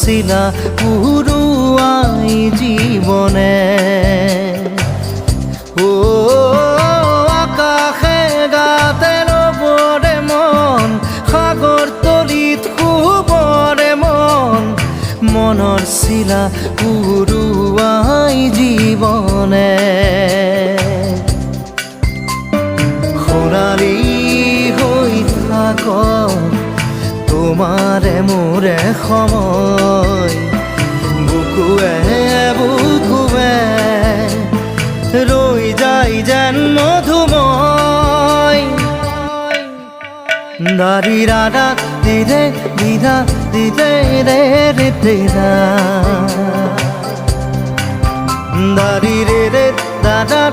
শিলা পুরুয়াই জীবনে ও আকাশে গাতে রবরে মন সাগর তলিত শুবরে মন মনৰ শিলা পুরুয়াই জীবনে সোণালী হৈ থাক তোমাৰে মোৰে সময় বুকুৱে বুকুৱে ৰৈ যায় যেন মধুময় দাৰি ৰাধা দিদে দিদা দিদে ৰে ৰে দিদা দাৰি ৰে ৰে দাদা